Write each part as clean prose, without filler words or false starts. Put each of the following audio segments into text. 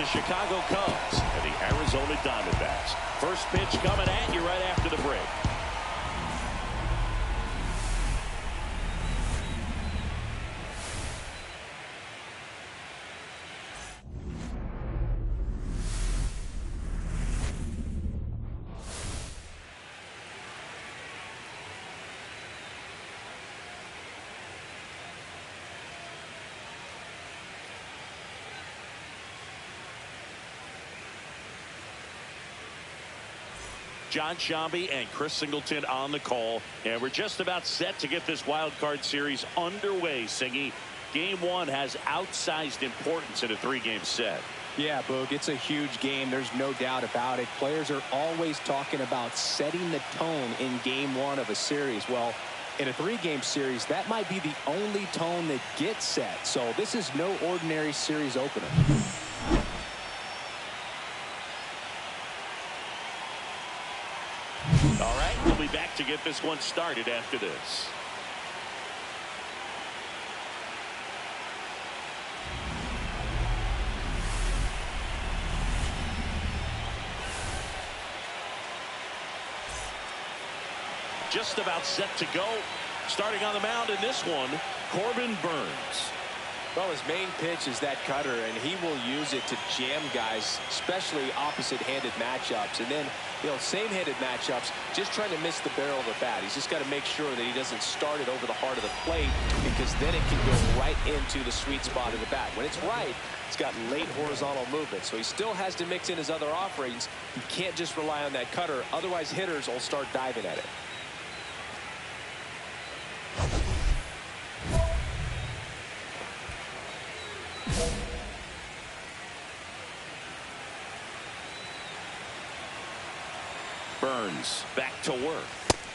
the Chicago Cubs and the Arizona Diamondbacks. First pitch coming at you right after the break. John Shambi and Chris Singleton on the call, and we're just about set to get this wild card series underway. Singy, game one has outsized importance in a three-game set. Yeah, Boog, it's a huge game. There's no doubt about it. Players are always talking about setting the tone in game one of a series. Well, in a three-game series, that might be the only tone that gets set. So this is no ordinary series opener. All right, we'll be back to get this one started after this. Just about set to go. Starting on the mound in this one, Corbin Burnes. Well, his main pitch is that cutter, and he will use it to jam guys, especially opposite-handed matchups. And then, same-handed matchups, just trying to miss the barrel of the bat. He's just got to make sure that he doesn't start it over the heart of the plate, because then it can go right into the sweet spot of the bat. When it's right, it's got late horizontal movement, so he still has to mix in his other offerings. He can't just rely on that cutter, otherwise hitters will start diving at it. Burnes back to work.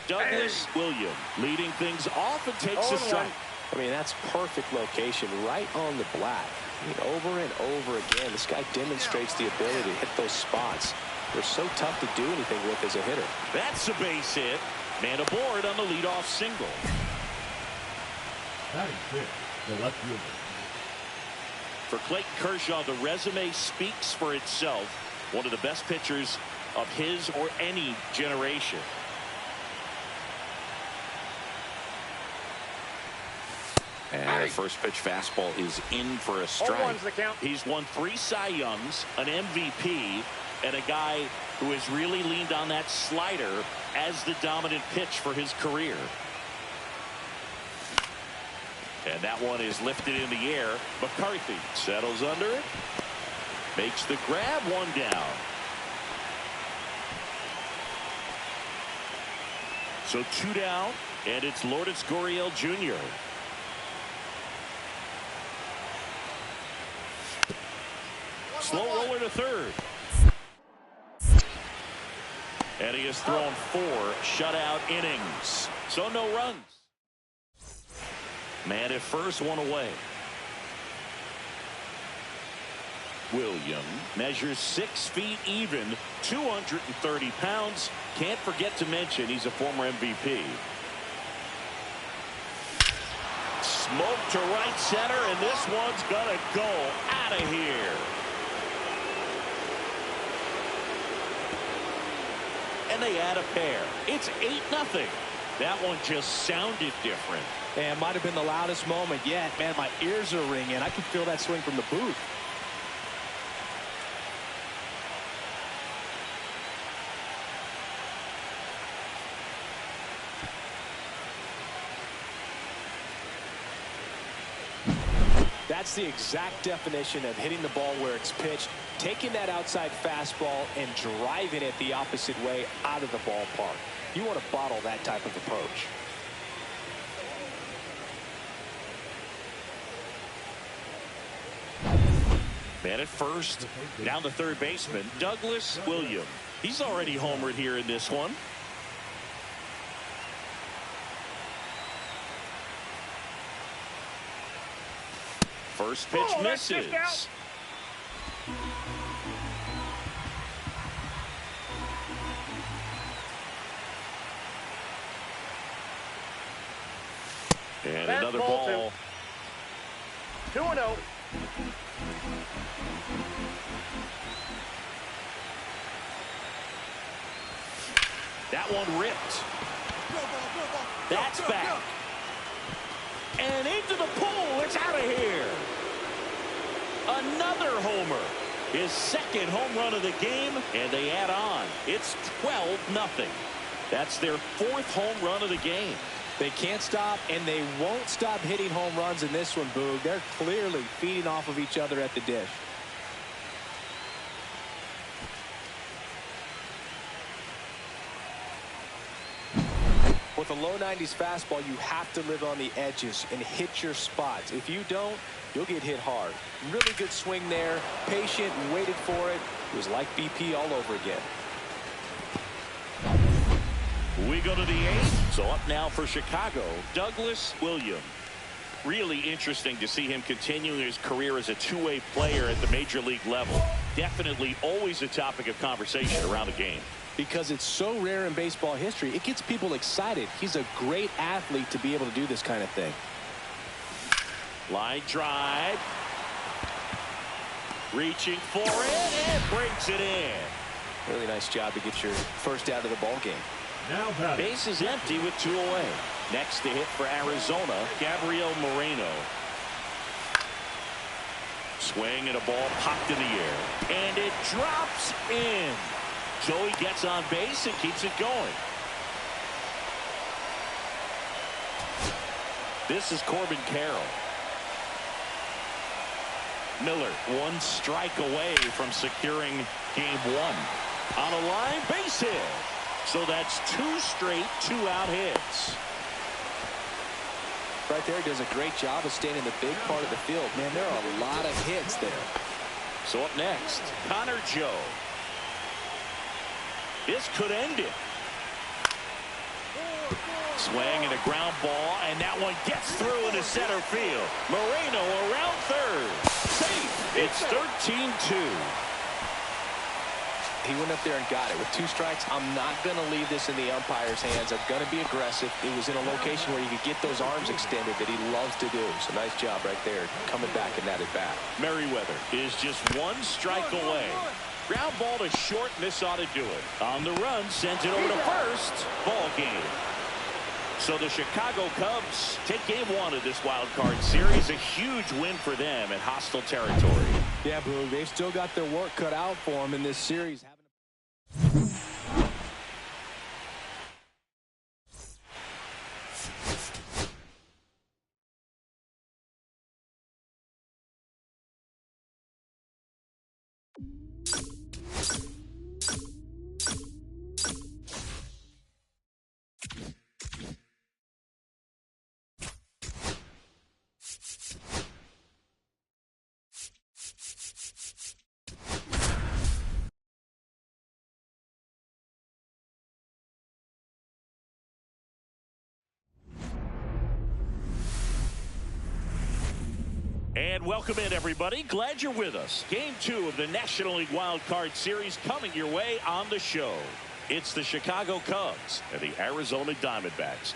Douglas William leading things off and takes a strike. I mean, that's perfect location right on the black. I mean, over and over again, this guy demonstrates the ability to hit those spots. They're so tough to do anything with as a hitter. That's a base hit. Man aboard on the leadoff single. That is good. The left fielder. For Clayton Kershaw, the resume speaks for itself. One of the best pitchers of his or any generation. And the first pitch fastball is in for a strike. He's won 3 Cy Youngs, an MVP, and a guy who has really leaned on that slider as the dominant pitch for his career. And that one is lifted in the air. McCarthy settles under it. Makes the grab, one down. So 2 down, and it's Lourdes Gurriel Jr. Slow roller to third. And he has thrown 4 shutout innings. So no runs. Man at first, 1 away. William measures 6 feet even, 230 pounds. Can't forget to mention he's a former MVP. Smoke to right center, and this one's gonna go out of here. And they add a pair. It's 8-0. That one just sounded different. And might have been the loudest moment yet. Man, my ears are ringing. I can feel that swing from the booth. That's the exact definition of hitting the ball where it's pitched, taking that outside fastball and driving it the opposite way out of the ballpark. You want to bottle that type of approach. Man at first, down the third baseman, Douglas William. He's already homered here in this one. First pitch misses. And another ball. 2-0. That one ripped. That's back. And into the pool. It's out of here. Another homer. His second home run of the game, and they add on. It's 12-0. That's their fourth home run of the game. They can't stop, and they won't stop hitting home runs in this one, Boog. They're clearly feeding off of each other at the dish. With a low 90s fastball, you have to live on the edges and hit your spots. If you don't, you'll get hit hard. Really good swing there. Patient, waited for it. It was like BP all over again. We go to the 8th. So up now for Chicago, Douglas Williams. Really interesting to see him continuing his career as a two-way player at the major league level. Definitely always a topic of conversation around the game. Because it's so rare in baseball history, it gets people excited. He's a great athlete to be able to do this kind of thing. Line drive. Reaching for it and brings it in. Really nice job to get your first out of the ball game. Now base is empty with 2 away. Next to hit for Arizona, Gabriel Moreno. Swing and a ball popped in the air. And it drops in. Joey gets on base and keeps it going. This is Corbin Carroll. Miller, 1 strike away from securing game 1. On a line, base hit. So that's 2 straight 2-out hits. Right there, he does a great job of staying in the big part of the field. Man, there are a lot of hits there. So up next, Connor Joe. This could end it. Swing and a ground ball, and that one gets through into center field. Moreno around third. Safe. It's 13-2. He went up there and got it with 2 strikes. I'm not going to leave this in the umpire's hands. I'm going to be aggressive. It was in a location where you could get those arms extended that he loves to do. So nice job right there, coming back in that at bat. Merriweather is just 1 strike away. Ground ball to short, and this ought to do it. On the run, sends it over to first. Ball game. So the Chicago Cubs take game 1 of this wild card series. A huge win for them in hostile territory. Yeah, Boo, they've still got their work cut out for them in this series. And welcome in, everybody. Glad you're with us. Game 2 of the National League Wild Card Series coming your way on the show. It's the Chicago Cubs and the Arizona Diamondbacks.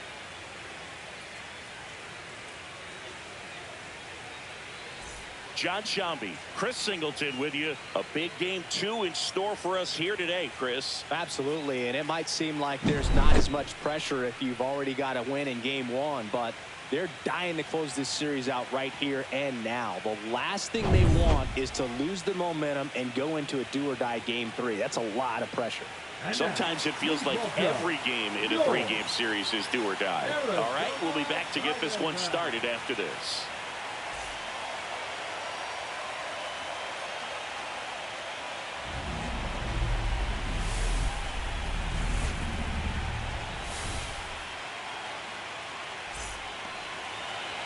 John Shambi, Chris Singleton with you. A big game 2 in store for us here today, Chris. Absolutely, and it might seem like there's not as much pressure if you've already got a win in game 1, but they're dying to close this series out right here and now. The last thing they want is to lose the momentum and go into a do-or-die game 3. That's a lot of pressure. Sometimes it feels like every game in a 3-game series is do or die. All right, we'll be back to get this one started after this.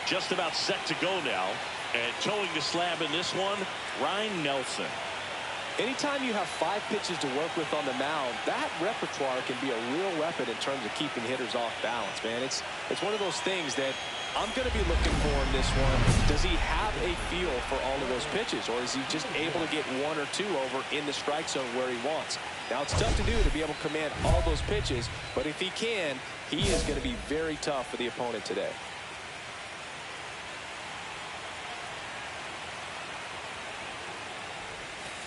Just about set to go now, and towing the slab in this one, Ryan Nelson. Anytime you have 5 pitches to work with on the mound, that repertoire can be a real weapon in terms of keeping hitters off balance, man. It's one of those things that I'm going to be looking for in this one. Does he have a feel for all of those pitches, or is he just able to get 1 or 2 over in the strike zone where he wants? Now, it's tough to do to be able to command all those pitches, but if he can, he is going to be very tough for the opponent today.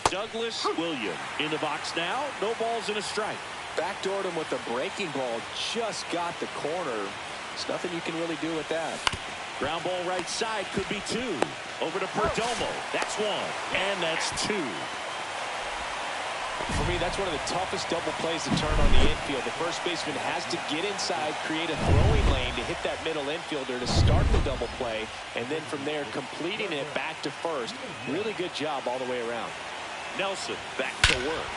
Douglas Williams in the box now. No balls and a strike. Backdoored him with the breaking ball. Just got the corner. There's nothing you can really do with that. Ground ball right side, could be two. Over to Perdomo. That's one. And that's two. For me, that's one of the toughest double plays to turn on the infield. The first baseman has to get inside, create a throwing lane to hit that middle infielder to start the double play, and then from there completing it back to first. Really good job all the way around. Nelson back to work.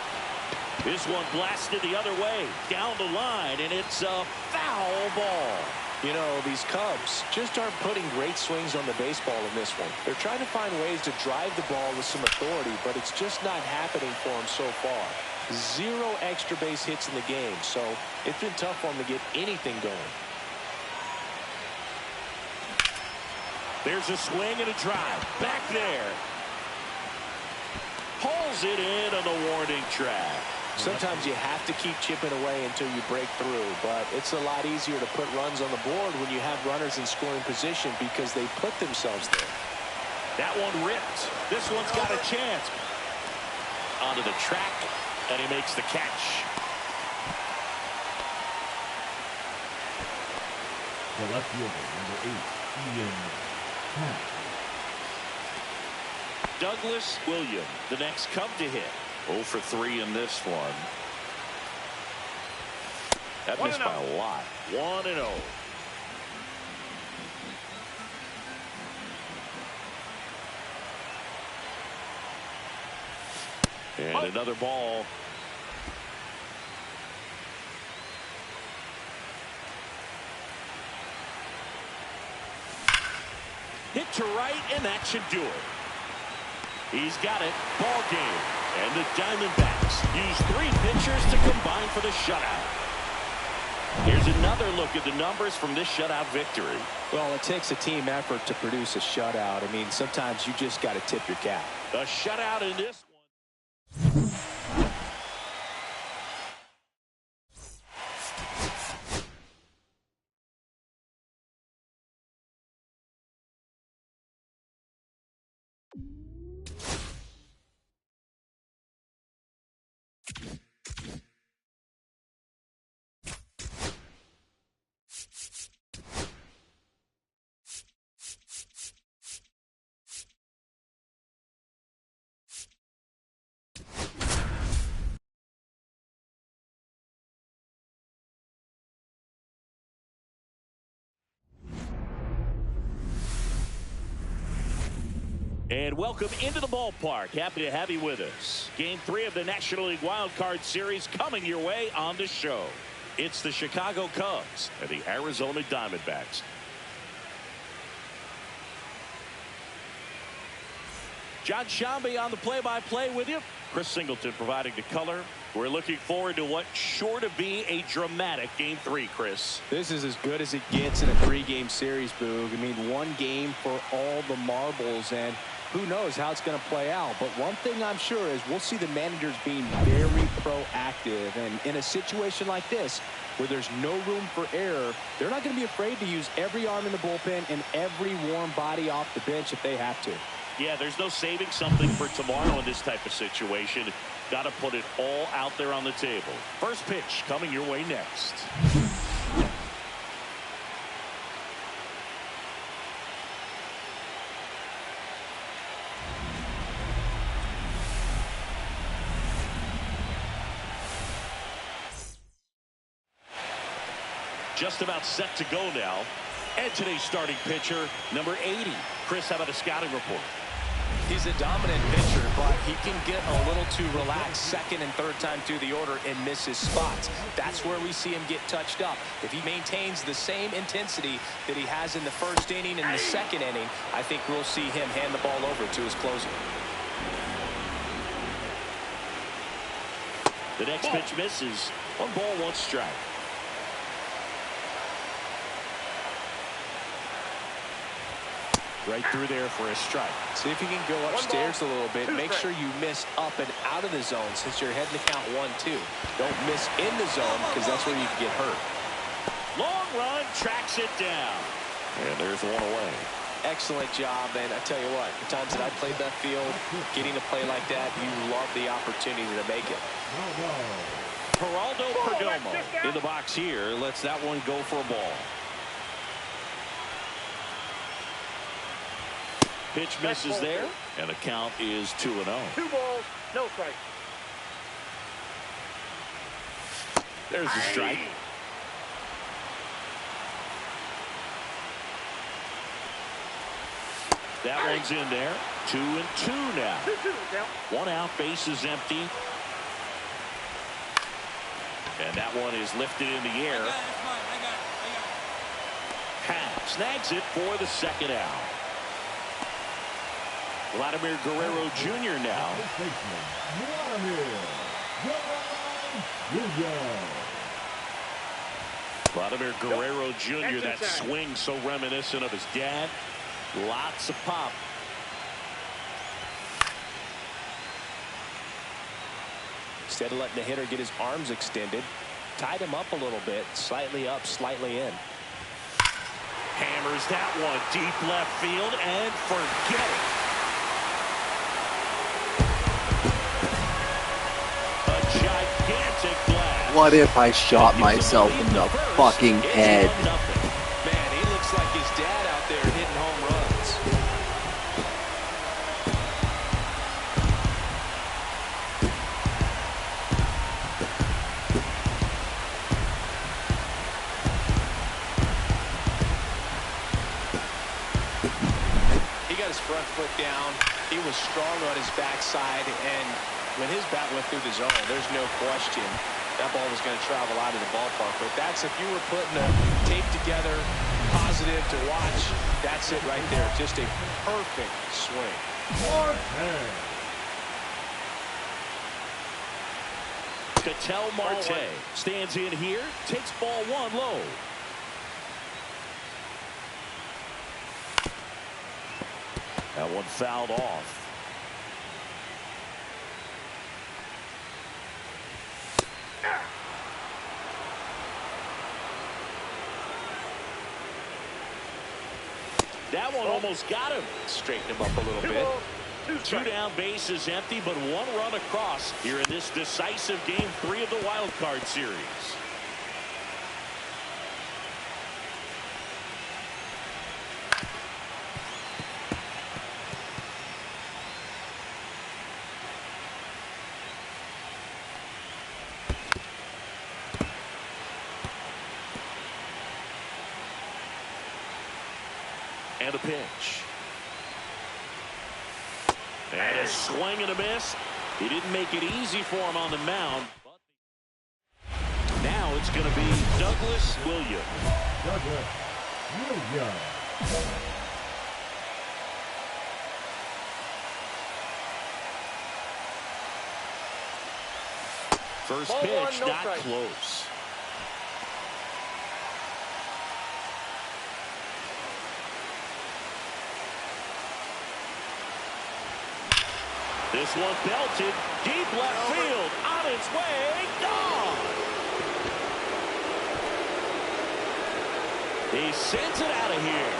This one blasted the other way down the line, and it's a foul ball. You know, these Cubs just aren't putting great swings on the baseball in this one. They're trying to find ways to drive the ball with some authority, but it's just not happening for them so far. 0 extra base hits in the game, so it's been tough for them to get anything going. There's a swing and a drive. Back there. Pulls it in on the warning track. Sometimes you have to keep chipping away until you break through, but it's a lot easier to put runs on the board when you have runners in scoring position because they put themselves there. That one ripped. This one's got a chance. Onto the track, and he makes the catch. The left fielder, number 8, Ian Happ. Douglas Williams, the next Cub to hit. 0 for 3 in this one. That missed by a lot. 1-0. And another ball. Hit to right, and that should do it. He's got it. Ball game. And the Diamondbacks use 3 pitchers to combine for the shutout. Here's another look at the numbers from this shutout victory. Well, it takes a team effort to produce a shutout. I mean, sometimes you just got to tip your cap. The shutout in this one. And welcome into the ballpark. Happy to have you with us. Game 3 of the National League Wild Card Series coming your way on the show. It's the Chicago Cubs and the Arizona Diamondbacks. John Shambi on the play-by-play with you. Chris Singleton providing the color. We're looking forward to what's sure to be a dramatic Game 3, Chris. This is as good as it gets in a 3-game series, Boog. I mean, 1 game for all the marbles, and who knows how it's going to play out. But one thing I'm sure is we'll see the managers being very proactive. And in a situation like this, where there's no room for error, they're not going to be afraid to use every arm in the bullpen and every warm body off the bench if they have to. Yeah, there's no saving something for tomorrow in this type of situation. Got to put it all out there on the table. First pitch coming your way next. Just about set to go now. And today's starting pitcher, number 80. Chris, how about a scouting report? He's a dominant pitcher, but he can get a little too relaxed second and third time through the order and miss his spots. That's where we see him get touched up. If he maintains the same intensity that he has in the first inning and the second inning, I think we'll see him hand the ball over to his closer. The next pitch misses. 1 ball, 1 strike. Right through there for a strike. See if you can go upstairs a little bit. Make sure you miss up and out of the zone since you're heading to count 1-2. Don't miss in the zone because that's where you can get hurt. Long run, tracks it down. And there's 1 away. Excellent job, and I tell you what, the times that I played that field, getting a play like that, you love the opportunity to make it. Geraldo Perdomo in the box here. Lets that one go for a ball. Pitch misses there, and the count is 2-0. 2 balls, no strike. There's the strike. That one's in there. 2-2 now. 2-2 1 out, base is empty. And that one is lifted in the air. Snags it for the 2nd out. Vladimir Guerrero Jr. now. Vladimir Guerrero Jr. That swing so reminiscent of his dad. Lots of pop. Instead of letting the hitter get his arms extended, tied him up a little bit, slightly up, slightly in. Hammers that one deep left field and forget it. A gigantic blast. What if I shot myself in the fucking head? Man, he looks like his dad out there hitting home runs. He got his front foot down. He was strong on his backside, and when his bat went through the zone, there's no question that ball was going to travel out of the ballpark. But that's, if you were putting a tape together, positive to watch, that's it right there. Just a perfect swing. Ketel Marte stands in here, takes ball 1 low. That one fouled off. That one almost got him. Straighten him up a little bit. 2 down, base is empty, but 1 run across here in this decisive game 3 of the wild card series. And a pitch. And a swing and a miss. He didn't make it easy for him on the mound. Now it's going to be Douglas Williams. First pitch, not close. This one belted deep left field, on its way, gone. He sends it out of here.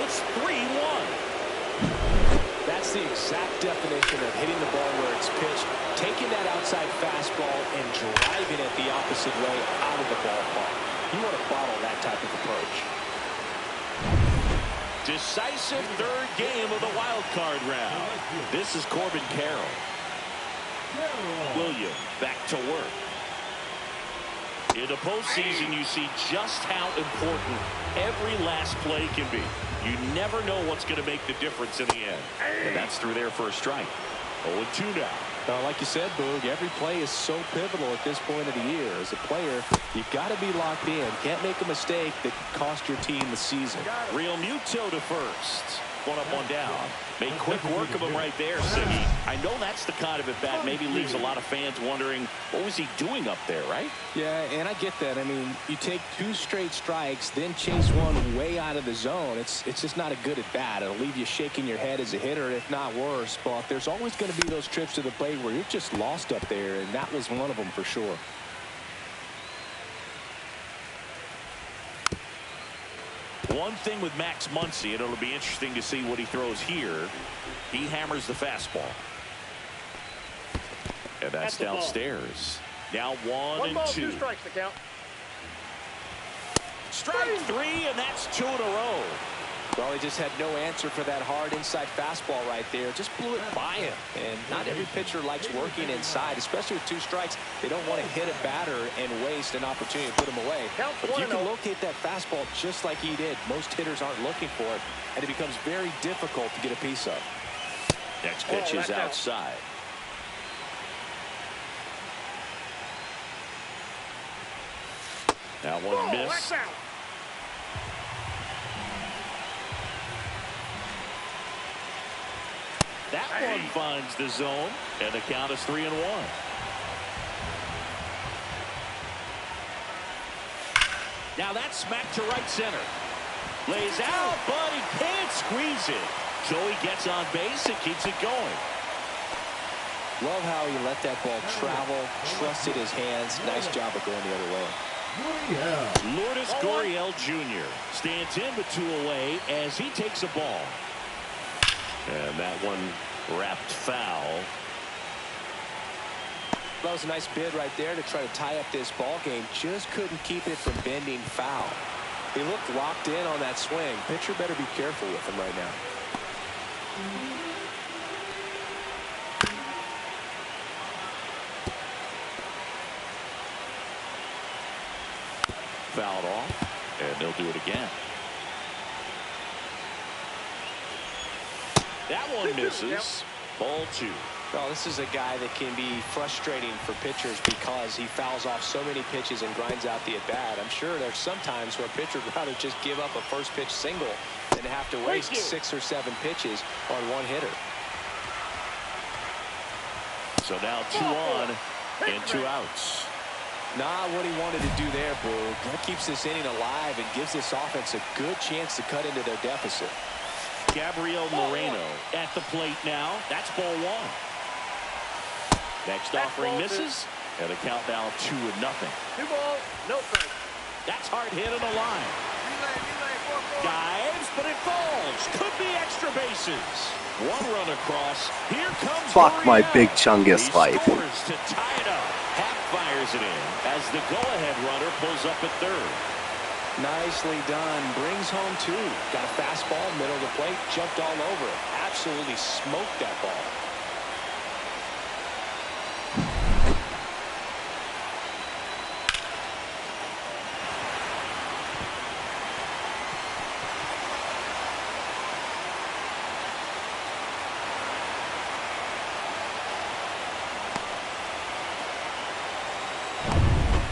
It's 3-1. That's the exact definition of hitting the ball where it's pitched, taking that outside fastball and driving it the opposite way out of the ballpark. You want to bottle that type of approach. Decisive 3rd game of the wild card round. This is Corbin Carroll. Williams back to work. In the postseason, you see just how important every last play can be. You never know what's going to make the difference in the end. And that's through there for a strike. 0-2 now. Now, like you said, Boog, every play is so pivotal at this point of the year. As a player, you've got to be locked in. Can't make a mistake that could cost your team the season. Real Muto to first. 1 up, 1 down. Made quick work of him right there, Siggy. I know that's the kind of at-bat maybe leaves a lot of fans wondering, what was he doing up there, right? Yeah, and I get that. I mean, you take 2 straight strikes, then chase one way out of the zone. It's just not a good at-bat. It'll leave you shaking your head as a hitter, if not worse. But there's always going to be those trips to the plate where you're just lost up there, and that was one of them for sure. One thing with Max Muncy, and it'll be interesting to see what he throws here. He hammers the fastball. And that's downstairs. Now 1 One and ball, 2. 2 strikes to count. Strike 3, and that's 2 in a row. Well, he just had no answer for that hard inside fastball right there. Just blew it by him. And not every pitcher likes working inside, especially with 2 strikes. They don't want to hit a batter and waste an opportunity to put him away. But if you can locate that fastball just like he did, most hitters aren't looking for it, and it becomes very difficult to get a piece of. Next pitch is outside. That one missed. That one finds the zone, and the count is 3-1. Now that's smacked to right center. Lays out, but he can't squeeze it. So he gets on base and keeps it going. Love how he let that ball travel, trusted his hands. Nice job of going the other way. Lourdes Gurriel Jr. stands in with 2 away as he takes a ball. And that one wrapped foul. That was a nice bid right there to try to tie up this ball game. Just couldn't keep it from bending foul. He looked locked in on that swing. Pitcher better be careful with him right now. Fouled off, and they'll do it again. That one misses. Ball 2. Well, this is a guy that can be frustrating for pitchers because he fouls off so many pitches and grinds out the at-bat. I'm sure there's some times where a pitcher would rather just give up a first pitch single than have to waste 6 or 7 pitches on one hitter. So now 2 on and 2 outs. Not what he wanted to do there, Boo. That keeps this inning alive and gives this offense a good chance to cut into their deficit. Gabriel Moreno at the plate now. That's ball 1. Next offering misses, and the count now 2-0. 2 balls, no strikes. That's hard hit on the line. Dives, but it falls. Could be extra bases. 1 run across. Here comes Fuck Gurriel. my big Chungus life. He scores to tie it up. Happ fires it in as the go-ahead runner pulls up at third. Nicely done. Brings home 2. Got a fastball, middle of the plate, jumped all over it. Absolutely smoked that ball.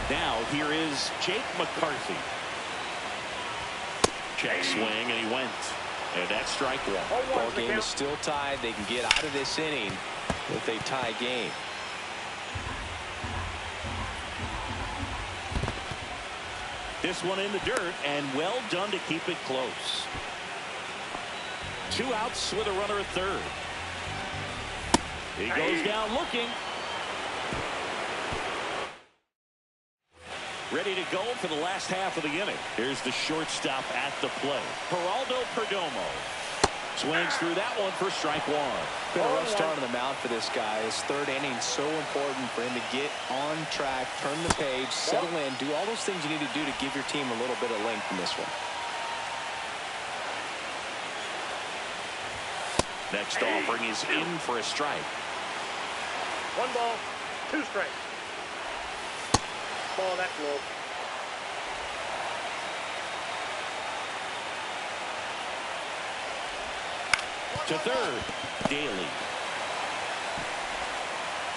Now here is Jake McCarthy. Check swing, and he went. And that's strike 1. Ball game is still tied. They can get out of this inning with a tie game. This one in the dirt, and well done to keep it close. 2 outs with a runner at third. He goes down looking. Ready to go for the last half of the inning. Here's the shortstop at the plate. Geraldo Perdomo swings through that one for strike 1. Been a rough start on the mound for this guy. His 3rd inning so important for him to get on track, turn the page, settle in, do all those things you need to do to give your team a little bit of length in this one. Next offering is in for a strike. 1 ball, 2 strikes. Ball, that's low. To third, Daly.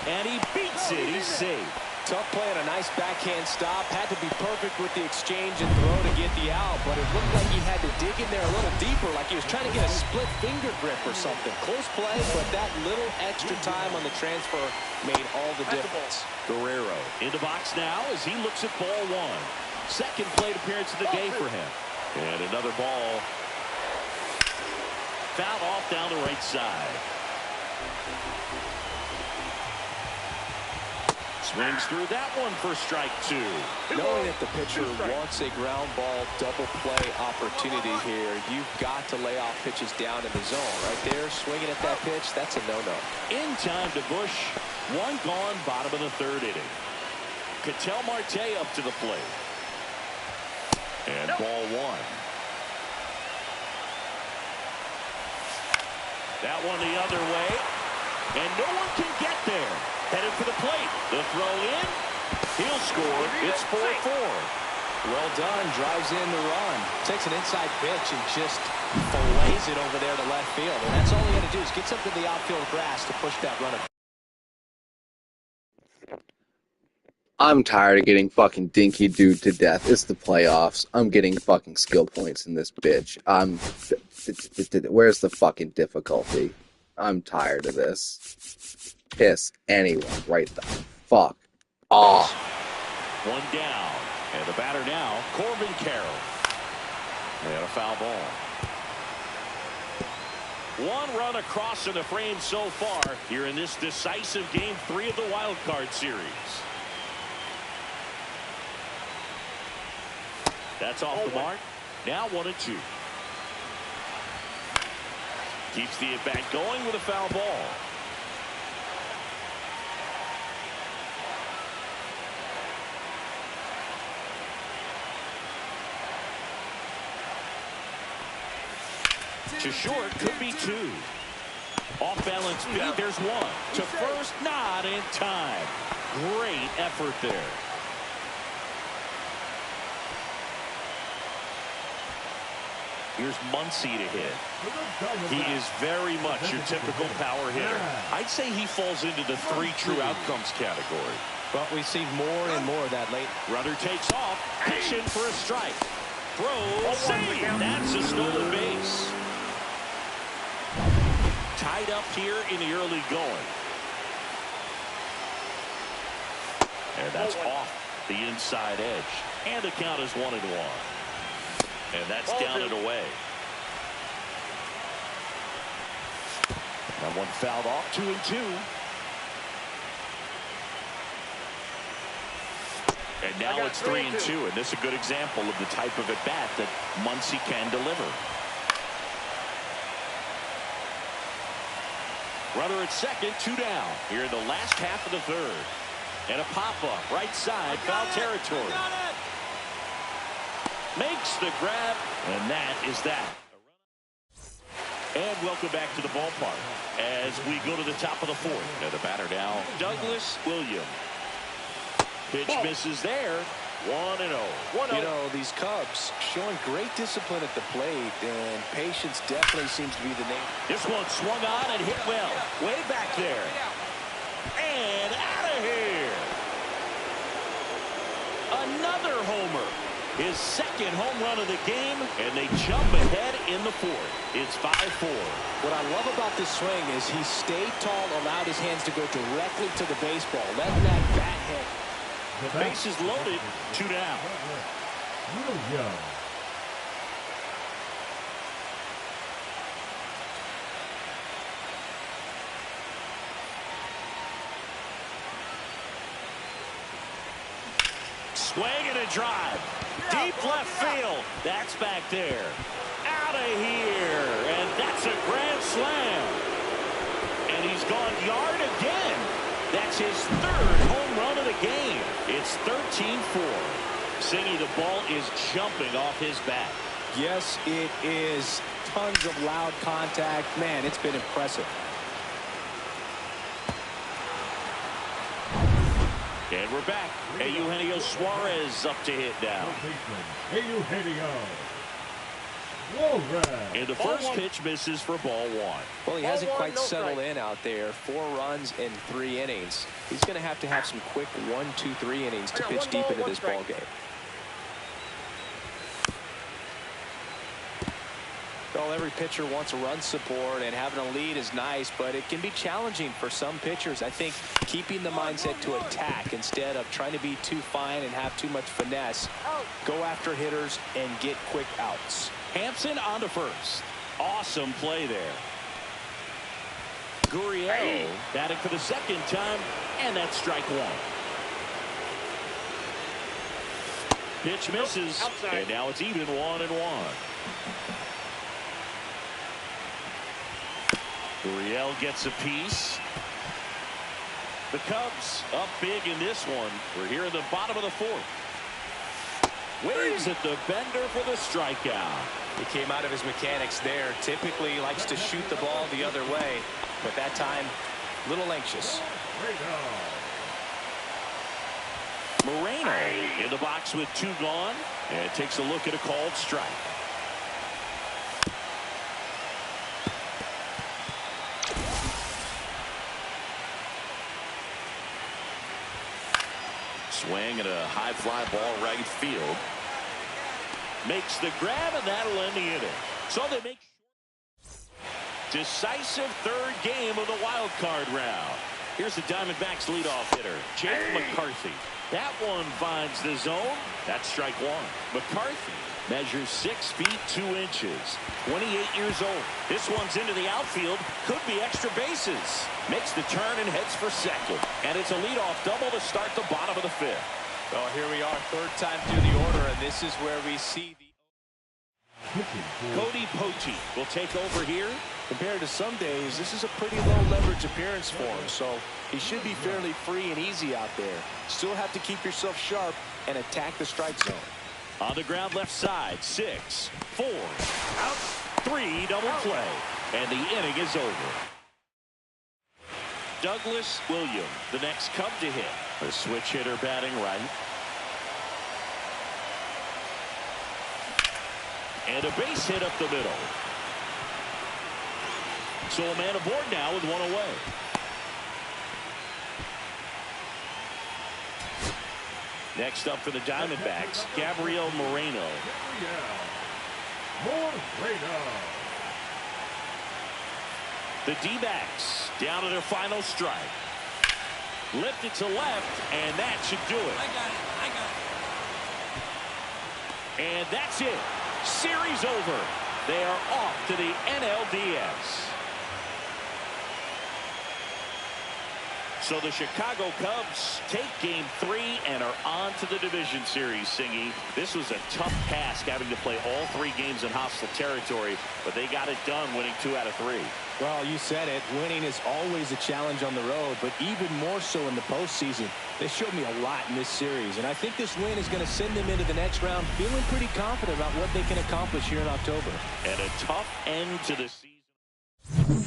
And he beats it. He's safe. Tough play and a nice backhand stop. Had to be perfect with the exchange and throw to get the out, but it looked like he had to dig in there a little deeper, like he was trying to get a split finger grip or something. Close play, but that little extra time on the transfer made all the difference. Guerrero into box now as he looks at ball 1. Second plate appearance of the day for him. And another ball. Foul off down the right side. Swings through that one for strike 2. Knowing that the pitcher wants a ground ball double play opportunity here, you've got to lay off pitches down in the zone. Right there, swinging at that pitch, that's a no-no. In time to Bush. 1 gone, bottom of the 3rd inning. Ketel Marte up to the plate. And ball one. That one the other way. And no one can get there. Headed for the plate. The throw in. He'll score. It's 4-4. Well done. Drives in the run. Takes an inside pitch and just fillets it over there to left field. And that's all he had to do is get something to the outfield grass to push that runner. I'm tired of getting fucking dinky dude to death. It's the playoffs. I'm getting fucking skill points in this bitch. Where's the fucking difficulty? I'm tired of this. Piss anyone right the fuck off. One down. And the batter now, Corbin Carroll. And a foul ball. One run across in the frame so far here in this decisive Game 3 of the wild card series. That's off the mark. Now 1-2. Keeps the at-bat going with a foul ball. To short, could be two. Off balance beat, there's one. To first, not in time. Great effort there. Here's Muncy to hit. He is very much your typical power hitter. I'd say he falls into the 3 true outcomes category. But we see more and more of that late. Runner takes off, pitch in for a strike. Throw, save. That's a stolen base. Tied up here in the early going. And that's off the inside edge. And the count is 1-1. And that's down and away. That one fouled off. 2-2. And now it's 3-2. And this is a good example of the type of at-bat that Muncy can deliver. Runner at second, 2 down. Here in the last half of the third. And a pop-up, right side, foul territory. Makes the grab, and that is that. And welcome back to the ballpark as we go to the top of the 4th. And the batter now, Douglas Williams. Pitch misses there. 1-0. You know, these Cubs showing great discipline at the plate, and patience definitely seems to be the name. This one swung on and hit well. Way back there. And out of here. Another homer. His second home run of the game, and they jump ahead in the 4th. It's 5-4. What I love about this swing is he stayed tall, allowed his hands to go directly to the baseball, letting that bat hit. Bases loaded, 2 down. Swing and a drive. Deep left field. That's back there. Out of here. And that's a grand slam. And he's gone yard again. That's his 3rd home run of the game. It's 13-4. Singy, the ball is jumping off his bat. Yes, it is. Tons of loud contact. Man, it's been impressive. And we're back. Eugenio Suarez up to hit now. And the first pitch misses for ball 1. Well, he hasn't quite settled in out there. 4 runs in 3 innings. He's going to have some quick 1, 2, 3 innings to pitch deep into this ball game. Well, every pitcher wants a run support, and having a lead is nice, but it can be challenging for some pitchers. I think keeping the mindset to attack instead of trying to be too fine and have too much finesse. Go after hitters and get quick outs. Hampson on to first. Awesome play there. Gurriel batting for the 2nd time, and that's strike 1. Pitch misses, and now it's even 1-1. Gurriel gets a piece. The Cubs up big in this one. We're here in the bottom of the fourth. Waves at the bender for the strikeout. He came out of his mechanics there. Typically likes to shoot the ball the other way, but that time a little anxious. Moreno in the box with 2 gone, and takes a look at a called strike. Swing and a high fly ball right field. Makes the grab, and that'll end the inning. So they make decisive third game of the wild card round. Here's the Diamondbacks leadoff hitter, Jake McCarthy. That one finds the zone. That's strike 1. McCarthy measures 6 feet 2 inches, 28 years old. This one's into the outfield. Could be extra bases. Makes the turn and heads for second. And it's a leadoff double to start the bottom of the 5th. Well, here we are, third time through the order, and this is where we see the Cody Poche will take over here. Compared to some days, this is a pretty low leverage appearance for him, so he should be fairly free and easy out there. Still have to keep yourself sharp and attack the strike zone. On the ground left side, 6, 4, out, 3, double play, and the inning is over. Douglas Williams, the next Cub to hit. A switch hitter batting right. And a base hit up the middle. So a man aboard now with 1 away. Next up for the Diamondbacks, Gabriel Moreno. The D-backs down to their final strike. Lifted to left, and that should do it. I got it. And that's it. Series over. They are off to the NLDS. So the Chicago Cubs take game 3 and are on to the division series, Singy. This was a tough task having to play all 3 games in hostile territory, but they got it done winning 2 out of 3. Well, you said it. Winning is always a challenge on the road, but even more so in the postseason. They showed me a lot in this series, and I think this win is going to send them into the next round feeling pretty confident about what they can accomplish here in October. And a tough end to the season.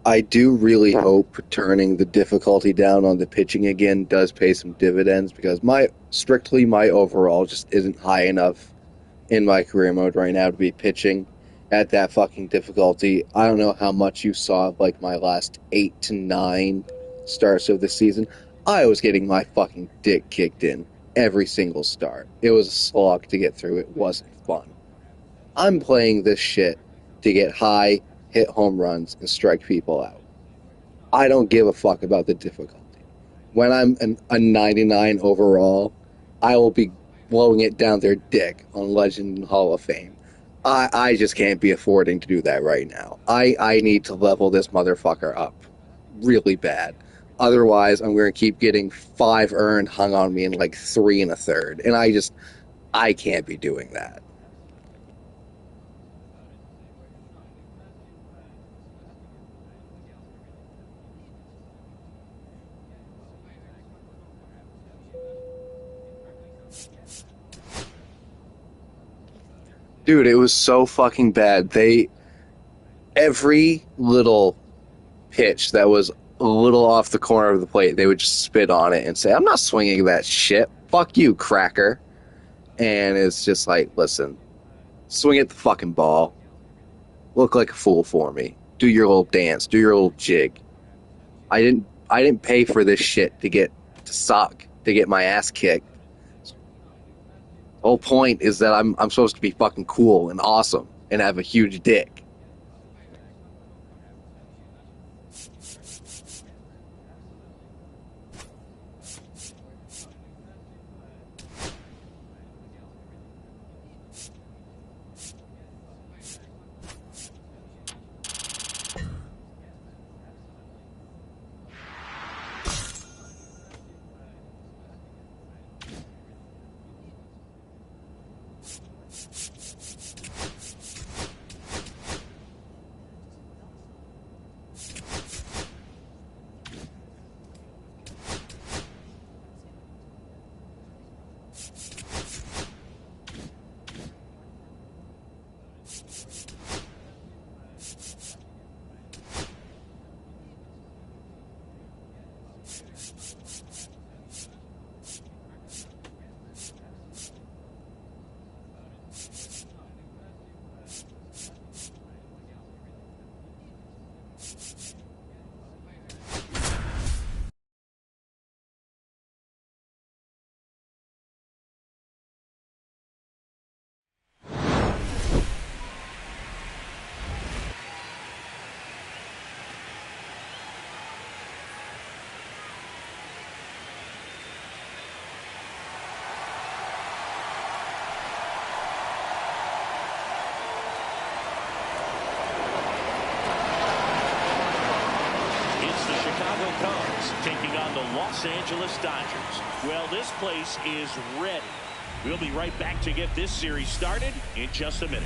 I do really hope turning the difficulty down on the pitching again does pay some dividends, because strictly my overall just isn't high enough in my career mode right now to be pitching at that fucking difficulty. I don't know how much you saw of like my last 8 to 9 starts of the season. I was getting my fucking dick kicked in every single start. It was a slog to get through. It wasn't fun. I'm playing this shit to get high, hit home runs, and strike people out. I don't give a fuck about the difficulty. When I'm a 99 overall, I will be blowing it down their dick on Legend and Hall of Fame. I just can't be affording to do that right now. I need to level this motherfucker up really bad. Otherwise, I'm going to keep getting 5 earned hung on me in like 3 1/3. And I can't be doing that. Dude, it was so fucking bad. Every little pitch that was a little off the corner of the plate, they would just spit on it and say, "I'm not swinging that shit. Fuck you, cracker." and it's just like, listen, swing at the fucking ball. Look like a fool for me. Do your little dance. Do your little jig. I didn't pay for this shit to get my ass kicked. The whole point is that I'm supposed to be fucking cool and awesome and have a huge dick. Taking on the Los Angeles Dodgers. Well, this place is ready. We'll be right back to get this series started in just a minute.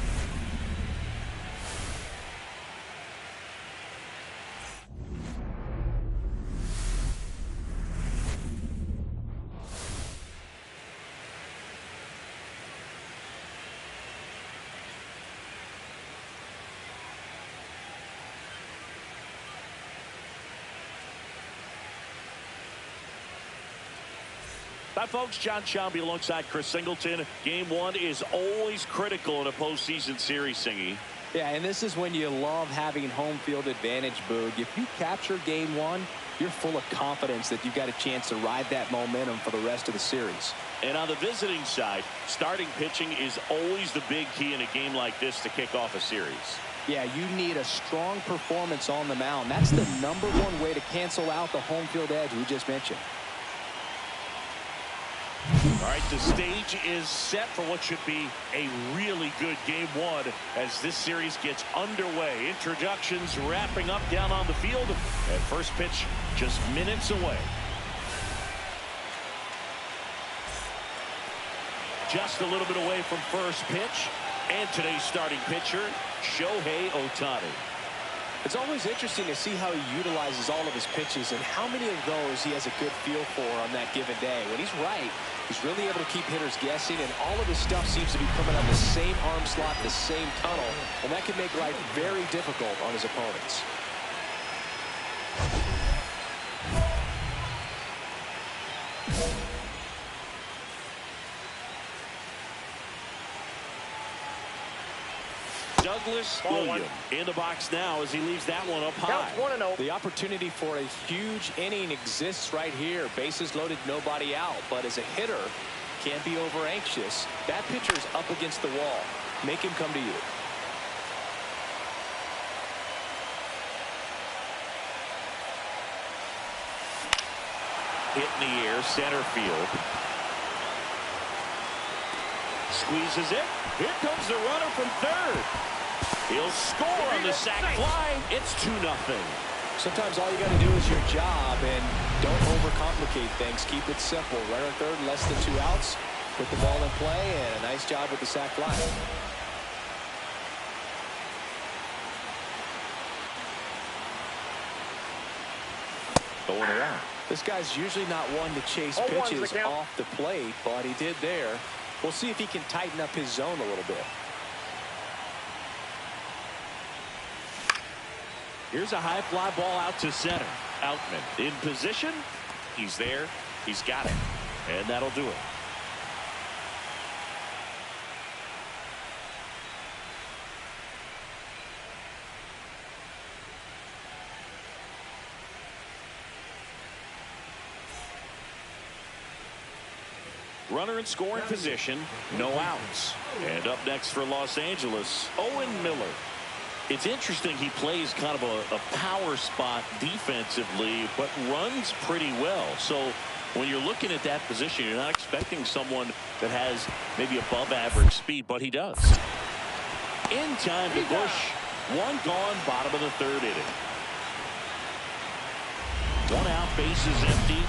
Hi, folks. John Schaumby alongside Chris Singleton. Game one is always critical in a postseason series, Singy. Yeah, and this is when you love having home field advantage, Boog. If you capture game one, you're full of confidence that you've got a chance to ride that momentum for the rest of the series. And on the visiting side, starting pitching is always the big key in a game like this to kick off a series. Yeah, you need a strong performance on the mound. That's the #1 way to cancel out the home field edge we just mentioned. All right, the stage is set for what should be a really good game one as this series gets underway. Introductions wrapping up down on the field, and first pitch just minutes away. Just a little bit away from first pitch, and today's starting pitcher, Shohei Ohtani. It's always interesting to see how he utilizes all of his pitches and how many of those he has a good feel for on that given day. When he's right, he's really able to keep hitters guessing, and all of his stuff seems to be coming on the same arm slot, the same tunnel, and that can make life very difficult on his opponents. Douglas Williams in the box now as he leaves that one up high. Counts 1-0. The opportunity for a huge inning exists right here. Bases loaded, nobody out. But as a hitter, can't be over anxious. That pitcher's up against the wall. Make him come to you. Hit in the air, center field. Squeezes it. Here comes the runner from third. He'll score on the sac fly. It's 2-0. Sometimes all you got to do is your job, and don't overcomplicate things. Keep it simple. Runner third, less than 2 outs. Put the ball in play, and a nice job with the sac fly. Going around. This guy's usually not one to chase pitches off the plate, but he did there. We'll see if he can tighten up his zone a little bit. Here's a high fly ball out to center. Outman in position. He's there. He's got it. And that'll do it. Runner in scoring position, no outs. And up next for Los Angeles, Owen Miller. It's interesting, he plays kind of a power spot defensively, but runs pretty well. So when you're looking at that position, you're not expecting someone that has maybe above average speed, but he does. In time to Bush. One gone, bottom of the third inning. One out, bases empty.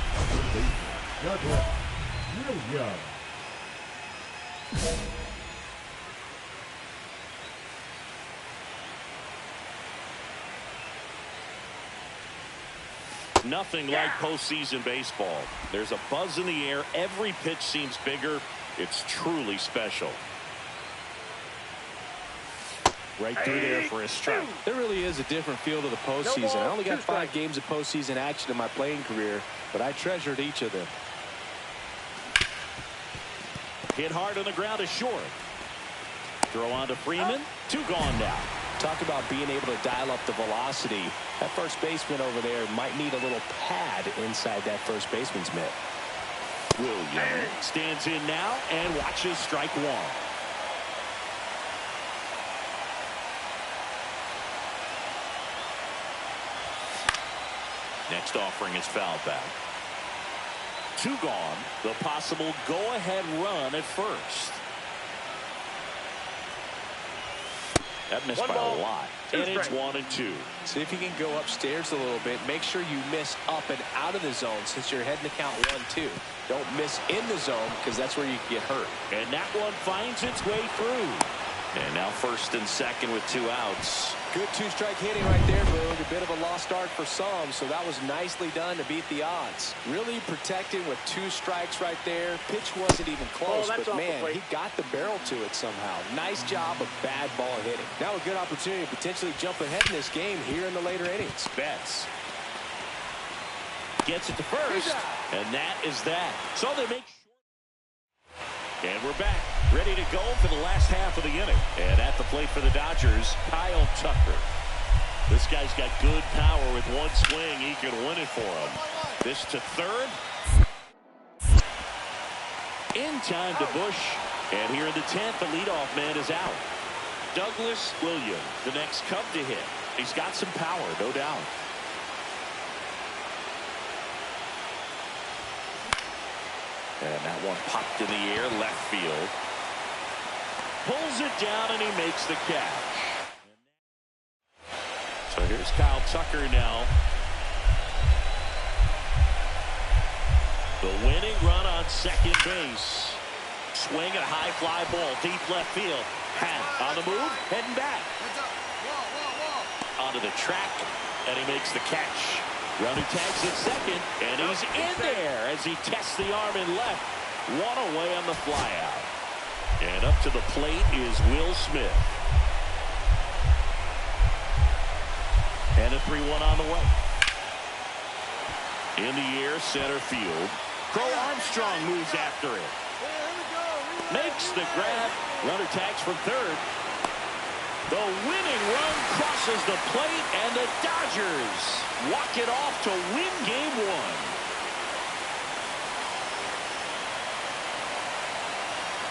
Nothing like postseason baseball. There's a buzz in the air. Every pitch seems bigger. It's truly special. Right through there for a strike. There really is a different feel to the postseason. I only got 5 games of postseason action in my playing career, but I treasured each of them. Hit hard on the ground is short. Throw on to Freeman. 2 gone now. Talk about being able to dial up the velocity. That first baseman over there might need a little pad inside that first baseman's mitt. Williams stands in now and watches strike 1. Next offering is foul back. 2 gone. The possible go-ahead run at first. That missed by a lot. And it's 1-2. See if you can go upstairs a little bit. Make sure you miss up and out of the zone since you're heading to count 1-2. Don't miss in the zone because that's where you can get hurt. And that one finds its way through. And now first and second with 2 outs. Good 2-strike hitting right there, Boog. A bit of a lost start for some, so that was nicely done to beat the odds. Really protecting with 2 strikes right there. Pitch wasn't even close, but man, he got the barrel to it somehow. Nice job of bad ball hitting. Now a good opportunity to potentially jump ahead in this game here in the later innings. Betts gets it to first, and that is that. So they make short. And we're back, ready to go for the last half of the inning. And at the plate for the Dodgers, Kyle Tucker. This guy's got good power. With one swing, he can win it for him. This to third. In time to Bush. And here in the 10th, the leadoff man is out. Douglas Williams, the next Cub to hit. He's got some power, no doubt. And that one popped in the air, left field. Pulls it down, and he makes the catch. So here's Kyle Tucker now. The winning run on second base. Swing and a high fly ball, deep left field. On the move, heading back. Onto the track, and he makes the catch. Runner tags at second, and he's in there as he tests the arm in left. One away on the flyout. And up to the plate is Will Smith. And a 3-1 on the way. In the air, center field. Crow Armstrong moves after it. Makes the grab. Runner tags from third. The winning run crosses the plate, and the Dodgers walk it off to win game 1.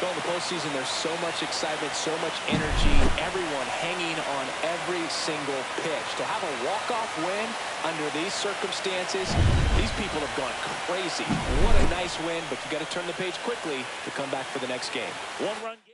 Well, in the postseason, there's so much excitement, so much energy, everyone hanging on every single pitch. To have a walk-off win under these circumstances, these people have gone crazy. What a nice win, but you got to turn the page quickly to come back for the next game. 1-run game.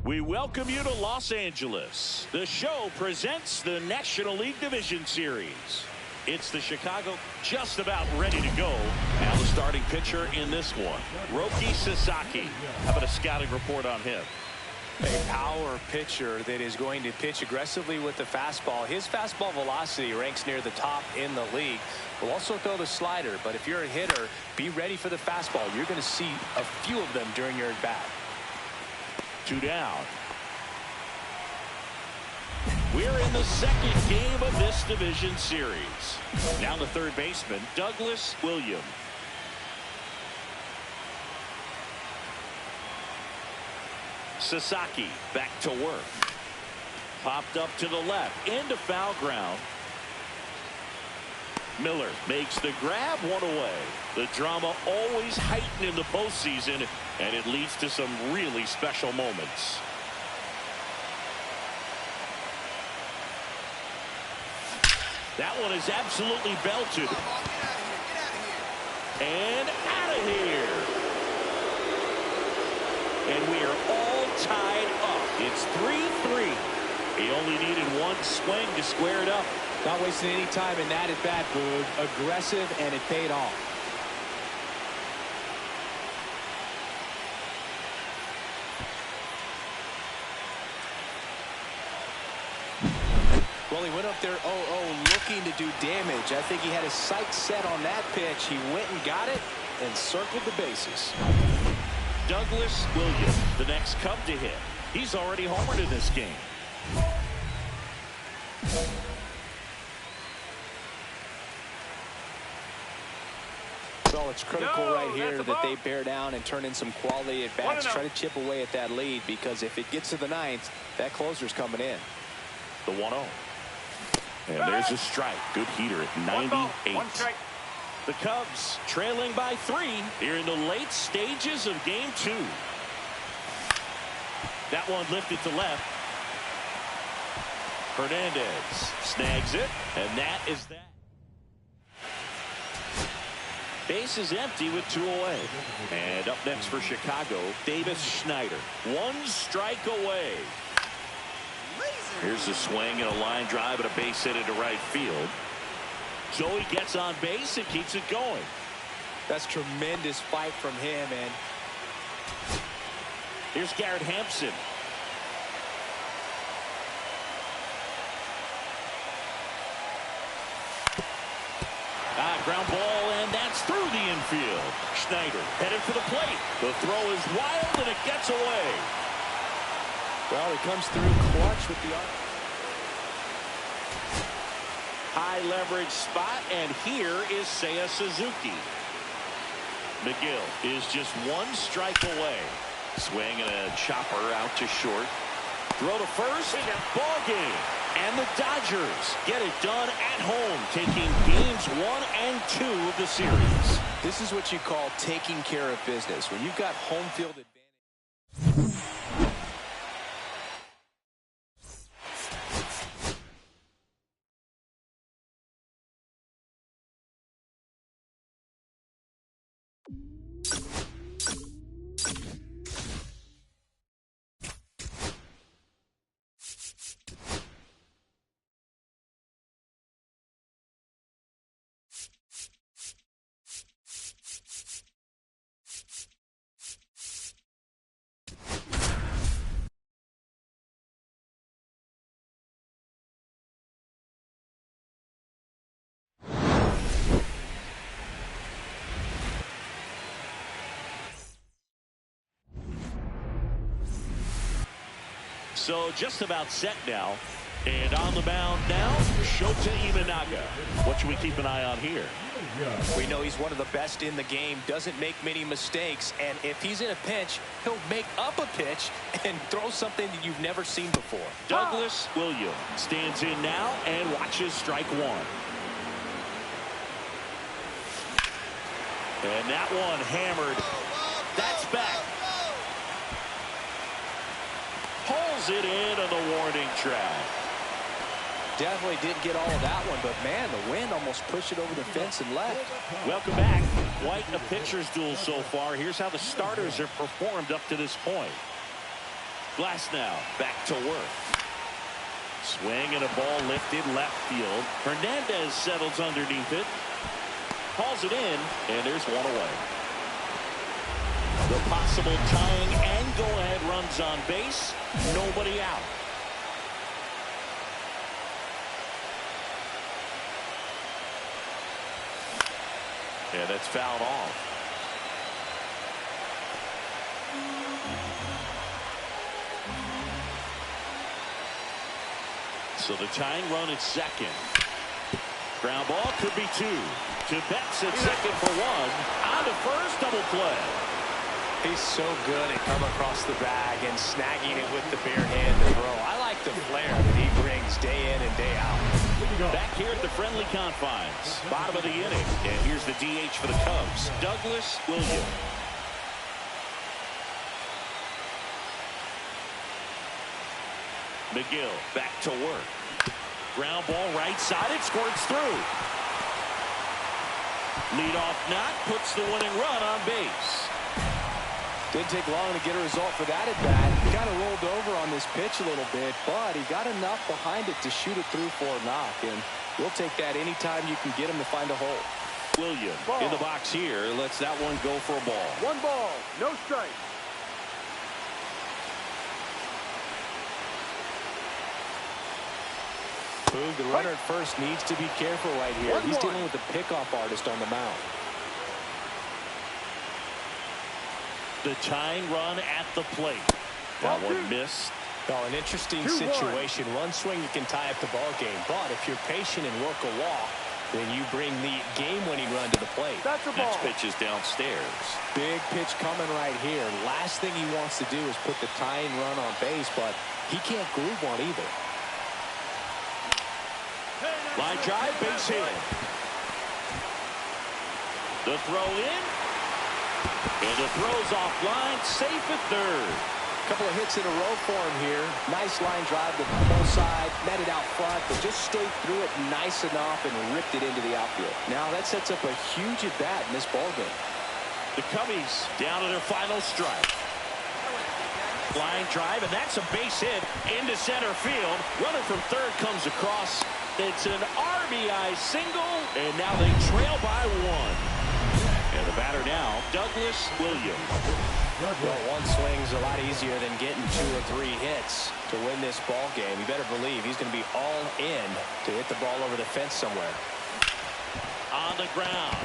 We welcome you to Los Angeles. The show presents the National League Division Series. It's the Chicago just about ready to go. Now the starting pitcher in this one, Roki Sasaki. How about a scouting report on him? A power pitcher that is going to pitch aggressively with the fastball. His fastball velocity ranks near the top in the league. Will also throw the slider, but if you're a hitter, be ready for the fastball. You're going to see a few of them during your at-bat. 2 down. We're in the second game of this division series. Now the third baseman, Douglas Williams. Sasaki back to work. Popped up to the left into foul ground. Miller makes the grab, one away. The drama always heightened in the postseason, and it leads to some really special moments. That one is absolutely belted. And out of here. And we are all tied up. It's 3-3. He only needed one swing to square it up. Not wasting any time in that at bat, Boog. Aggressive, and it paid off. Well, he went up there 0-0 looking to do damage. I think he had his sights set on that pitch. He went and got it and circled the bases. Douglas Williams, the next Cub to hit. He's already homered in this game. So it's critical right here that they bear down and turn in some quality at bats. Try to chip away at that lead, because if it gets to the ninth, that closer's coming in. The 1-0. And there's a strike. Good heater at 98. One strike. The Cubs trailing by 3 here in the late stages of game 2. That one lifted to left. Hernandez snags it, and that is that. Base is empty with 2 away. And up next for Chicago, Davis Schneider. 1 strike away. Here's a swing and a line drive and a base hit into right field. So he gets on base and keeps it going. That's tremendous fight from him. And here's Garrett Hampson. Ground ball, and that's through the infield. Schneider headed for the plate. The throw is wild, and it gets away. Well, he comes through clutch with the arm. High leverage spot, and here is Seiya Suzuki. McGill is just 1 strike away. Swing and a chopper out to short. Throw to first. Ball game. And the Dodgers get it done at home, taking games 1 and 2 of the series. This is what you call taking care of business. When you've got home field advantage. So just about set now. And on the mound now, Shota Imanaga. What should we keep an eye on here? We know he's one of the best in the game, doesn't make many mistakes, and if he's in a pinch, he'll make up a pitch and throw something that you've never seen before. Douglas Williams stands in now and watches strike 1. And that one hammered. That's back. Pulls it in on the warning track. Definitely didn't get all of that one, but man, the wind almost pushed it over the fence and left. Welcome back. Quite a pitcher's duel so far. Here's how the starters have performed up to this point. Glasnow back to work. Swing and a ball lifted left field. Hernandez settles underneath it. Calls it in, and there's one away. The possible tying and go-ahead runs on base. Nobody out. Yeah, that's fouled off. So the tying run at second. Ground ball could be two. To Betts at second for one. On to first, double play. He's so good at coming across the bag and snagging it with the bare hand to throw. I like the flair that he brings day in and day out. Back here at the friendly confines. Bottom of the inning. And here's the DH for the Cubs, Douglas Williams. McGill back to work. Ground ball right side. It squirts through. Leadoff knock puts the winning run on base. Didn't take long to get a result for that at bat. He kind of rolled over on this pitch a little bit, but he got enough behind it to shoot it through for a knock. And we'll take that anytime you can get him to find a hole. Williams in the box here. Lets that one go for a ball. 1 ball, no strike. The runner at first needs to be careful right here. He's dealing with the pickoff artist on the mound. The tying run at the plate. That one missed. Well, an interesting situation. One swing you can tie up the ball game, but if you're patient and work a walk, then you bring the game-winning run to the plate. That's a ball. Next pitch is downstairs. Big pitch coming right here. Last thing he wants to do is put the tying run on base, but he can't groove one either. Line drive, base hit. The throw in. And the throw's offline, safe at third. Couple of hits in a row for him here. Nice line drive to the full side, netted out front, but just stayed through it nice enough and ripped it into the outfield. Now that sets up a huge at bat in this ballgame. The Cubbies down to their final strike. Line drive, and that's a base hit into center field. Runner from third comes across. It's an RBI single, and now they trail by one. And the batter now, Douglas Williams. Well, one swing's a lot easier than getting 2 or 3 hits to win this ball game. You better believe he's going to be all in to hit the ball over the fence somewhere. On the ground.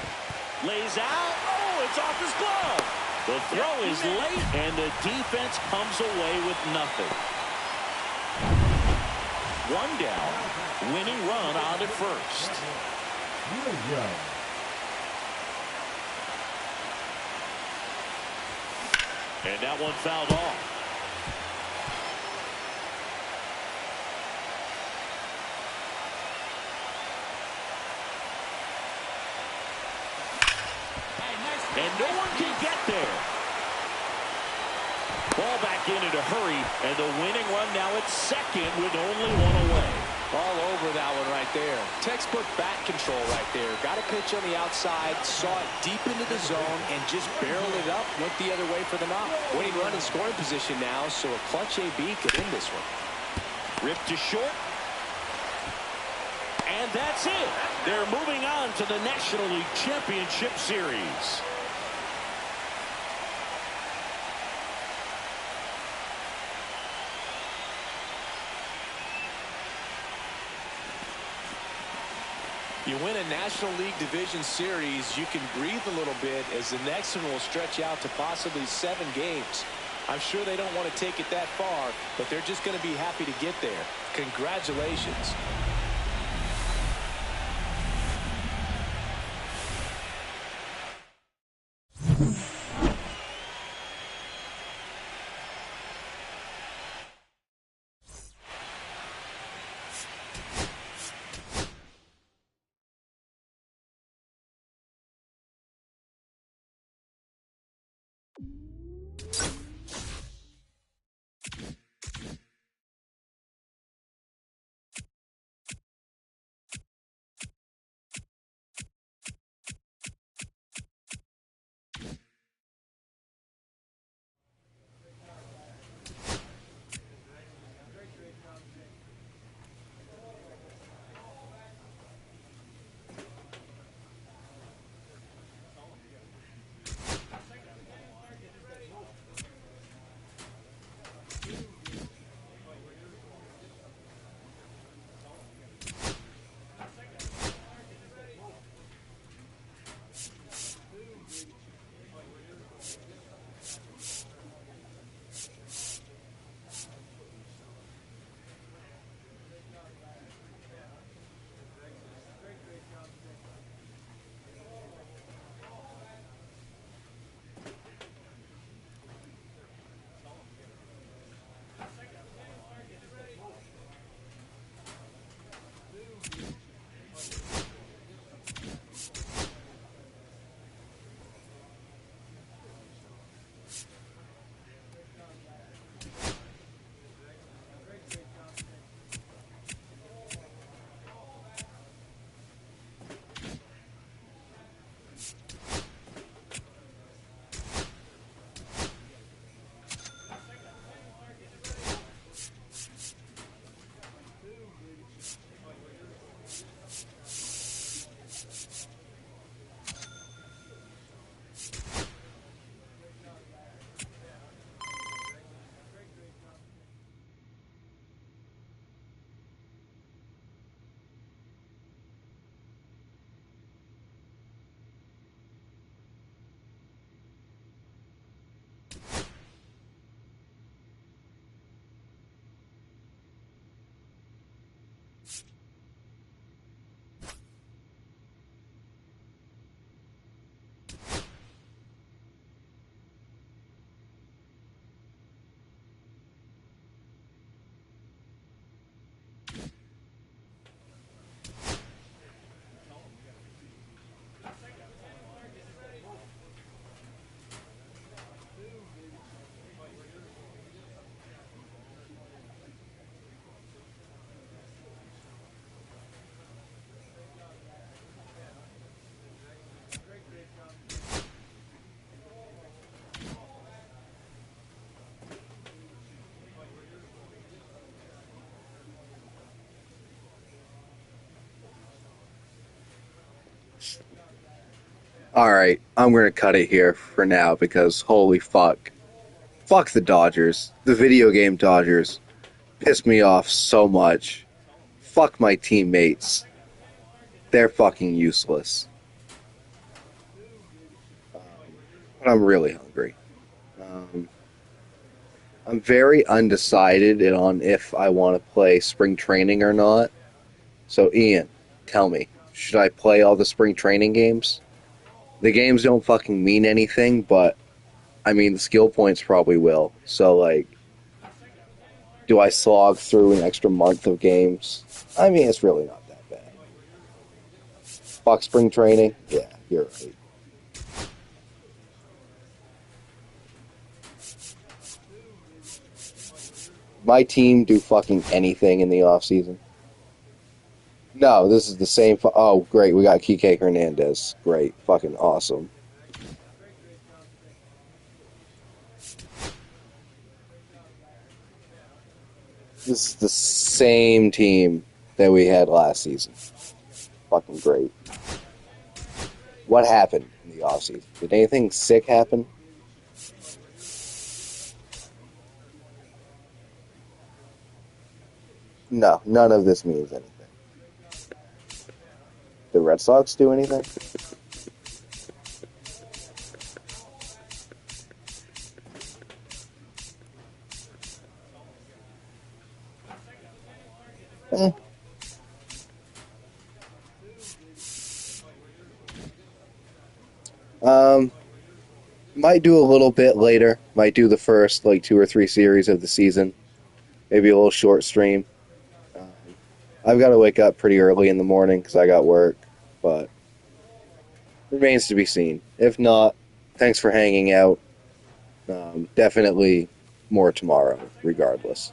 Lays out. Oh, it's off his glove. The throw is late, and the defense comes away with nothing. One down. Winning run on at first. And that one fouled off. And no one can get there. Ball back in a hurry, and the winning run now at second with only one away. All over that one right there. Textbook bat control right there. Got a pitch on the outside, saw it deep into the zone, and just barreled it up, went the other way for the knock. Winning run in scoring position now, so a clutch AB could end this one. Ripped to short. And that's it. They're moving on to the National League Championship Series. You win a National League Division Series, you can breathe a little bit as the next one will stretch out to possibly 7 games. I'm sure they don't want to take it that far, but they're just going to be happy to get there. Congratulations. Alright, I'm gonna cut it here for now because holy fuck. Fuck the Dodgers. The video game Dodgers piss me off so much. Fuck my teammates. They're fucking useless. But I'm really hungry. I'm very undecided on if I want to play spring training or not. So Ian, tell me, should I play all the spring training games? The games don't fucking mean anything, but I mean the skill points probably will. So like, do I slog through an extra month of games? I mean, it's really not that bad. Fuck spring training? Yeah, you're right. My team do fucking anything in the offseason? No, this is the same. Oh, great. We got Kike Hernandez. Great. Fucking awesome. This is the same team that we had last season. Fucking great. What happened in the offseason? Did anything sick happen? No, none of this means anything. The Red Sox do anything? Might do a little bit later. Might do the first, 2 or 3 series of the season. Maybe a little short stream. I've got to wake up pretty early in the morning because I got work, but remains to be seen. If not, thanks for hanging out. Definitely more tomorrow, regardless.